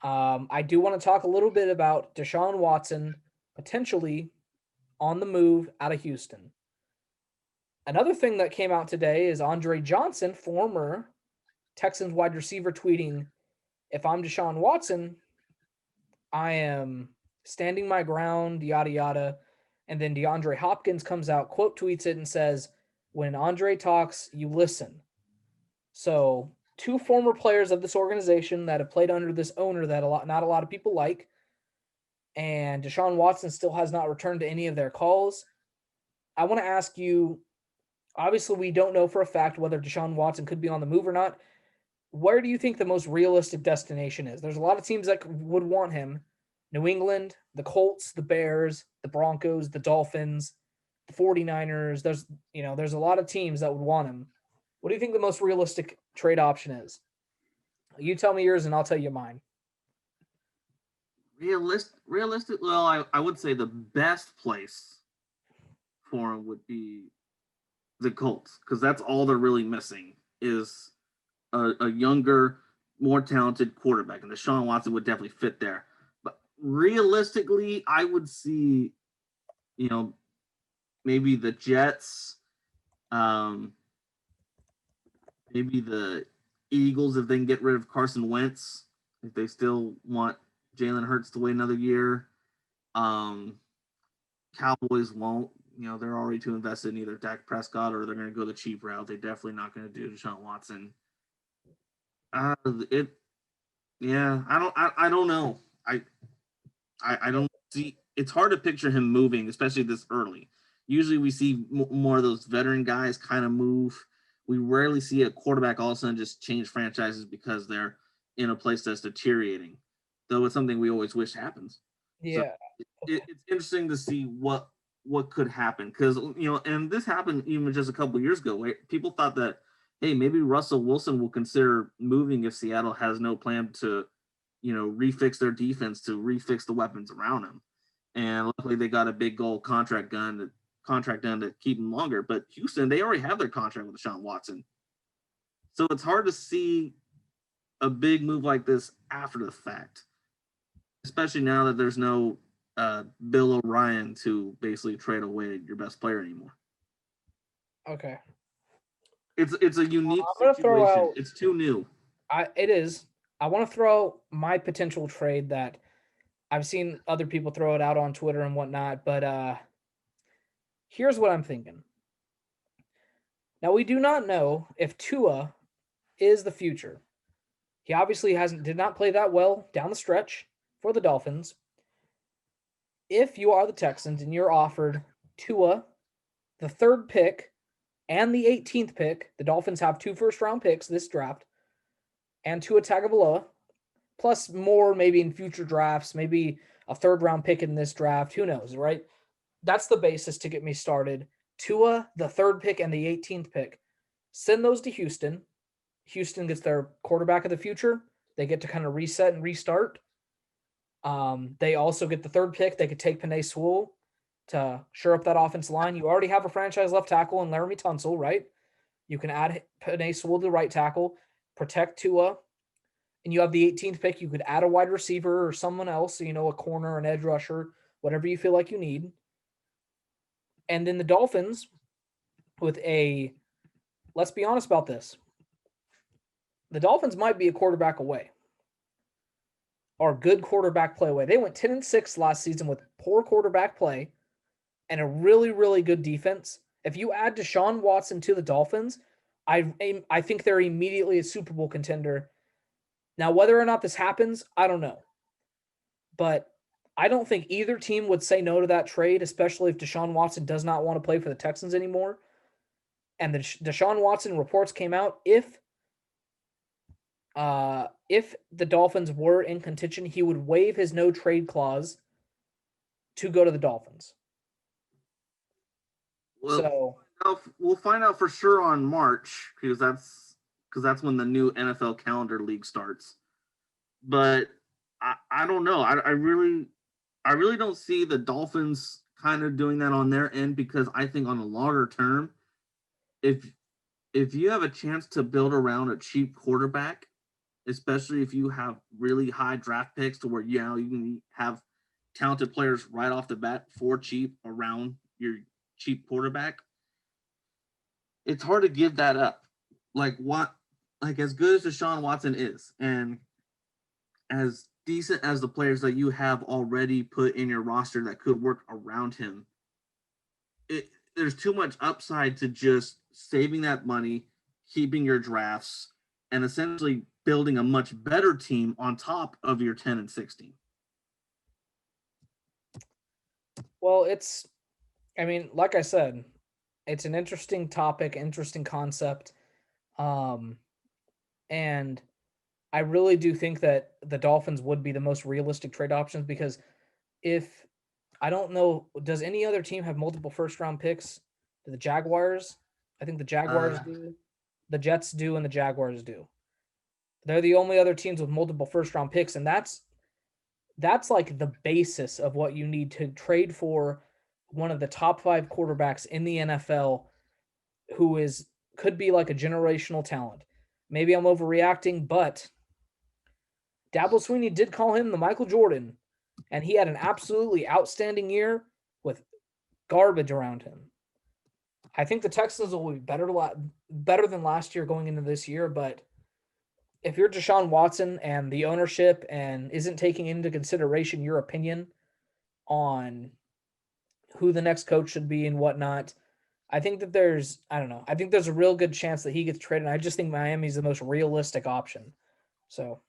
I do want to talk a little bit about Deshaun Watson potentially on the move out of Houston. Another thing that came out today is Andre Johnson, former Texans wide receiver, tweeting, "If I'm Deshaun Watson, I am standing my ground, yada yada." And then DeAndre Hopkins comes out, quote tweets it, and says, "When Andre talks, you listen." So two former players of this organization that have played under this owner that not a lot of people like, and Deshaun Watson still has not returned to any of their calls. I want to ask you, obviously we don't know for a fact whether Deshaun Watson could be on the move or not. Where do you think the most realistic destination is? There's a lot of teams that would want him. New England, the Colts, the Bears, the Broncos, the Dolphins, the 49ers. There's a lot of teams that would want him. What do you think the most realistic trade option is? You tell me yours and I'll tell you mine. Realistic. Well, I would say the best place for him would be the Colts because that's all they're really missing is a younger, more talented quarterback, and Deshaun Watson would definitely fit there. But realistically, I would see, you know, maybe the Jets, um, maybe the Eagles if they can get rid of Carson Wentz, if they still want Jalen Hurts to wait another year. Um, Cowboys won't. They're already too invested in either Dak Prescott or they're going to go the cheap route. They're definitely not going to do Deshaun Watson. It, yeah, I don't know. I don't see. It's hard to picture him moving, especially this early. Usually, we see more of those veteran guys kind of move. We rarely see a quarterback all of a sudden just change franchises because they're in a place that's deteriorating. Though it's something we always wish happens. So Yeah. it's interesting to see what could happen because and this happened even just a couple years ago. Right? People thought that hey, maybe Russell Wilson will consider moving if Seattle has no plan to refix their defense to refix the weapons around him. And luckily they got a big gold contract done to keep him longer. But Houston, they already have their contract with Deshaun Watson. So it's hard to see a big move like this after the fact, especially now that there's no Bill O'Brien to basically trade away your best player anymore. Okay. It's a unique I'm gonna throw situation. out. It's too new. It is. I want to throw out my potential trade that I've seen other people throw it out on Twitter and whatnot, but here's what I'm thinking. Now we do not know if Tua is the future. He obviously did not play that well down the stretch for the Dolphins. If you are the Texans and you're offered Tua, the third pick, and the 18th pick, the Dolphins have 2 first-round picks this draft, and Tua Tagovailoa, plus more maybe in future drafts, maybe a third-round pick in this draft. Who knows, right? That's the basis to get me started. Tua, the third pick, and the 18th pick. Send those to Houston. Houston gets their quarterback of the future. They get to kind of reset and restart. They also get the third pick. They could take Penei Sewell to shore up that offensive line. You already have a franchise left tackle in Laramie Tunsil, right? You can add Penei Sewell to the right tackle, protect Tua, and you have the 18th pick. You could add a wide receiver or someone else, a corner, an edge rusher, whatever you feel like you need. And then the Dolphins with let's be honest about this. The Dolphins might be a quarterback away or good quarterback play away. They went 10-6 last season with poor quarterback play and a really, really good defense. If you add Deshaun Watson to the Dolphins, I think they're immediately a Super Bowl contender. Now, whether or not this happens, I don't know. But I don't think either team would say no to that trade, especially if Deshaun Watson does not want to play for the Texans anymore. And the Deshaun Watson reports came out if the Dolphins were in contention, he would waive his no trade clause to go to the Dolphins. Well, So we'll find out for sure on March because that's when the new NFL calendar league starts. But I don't know. I really don't see the Dolphins kind of doing that on their end because I think on the longer term, if you have a chance to build around a cheap quarterback, especially if you have really high draft picks to where you can have talented players right off the bat for cheap around your cheap quarterback. It's hard to give that up. Like as good as Deshaun Watson is, and as decent as the players that you have already put in your roster that could work around him, there's too much upside to just saving that money, keeping your drafts, and essentially building a much better team on top of your 10 and 16. Well, like I said, it's an interesting topic, interesting concept. And I really do think that the Dolphins would be the most realistic trade options because if I don't know, does any other team have multiple first round picks? Do the Jaguars? I think the Jaguars do. The Jets do, and the Jaguars do. They're the only other teams with multiple first round picks, and that's like the basis of what you need to trade for one of the top 5 quarterbacks in the NFL who could be like a generational talent. Maybe I'm overreacting, but Dabo Swinney did call him the Michael Jordan, and he had an absolutely outstanding year with garbage around him. I think the Texans will be better than last year going into this year, but if you're Deshaun Watson and the ownership and isn't taking into consideration your opinion on who the next coach should be and whatnot, I think that I think there's a real good chance that he gets traded. I just think Miami's the most realistic option. So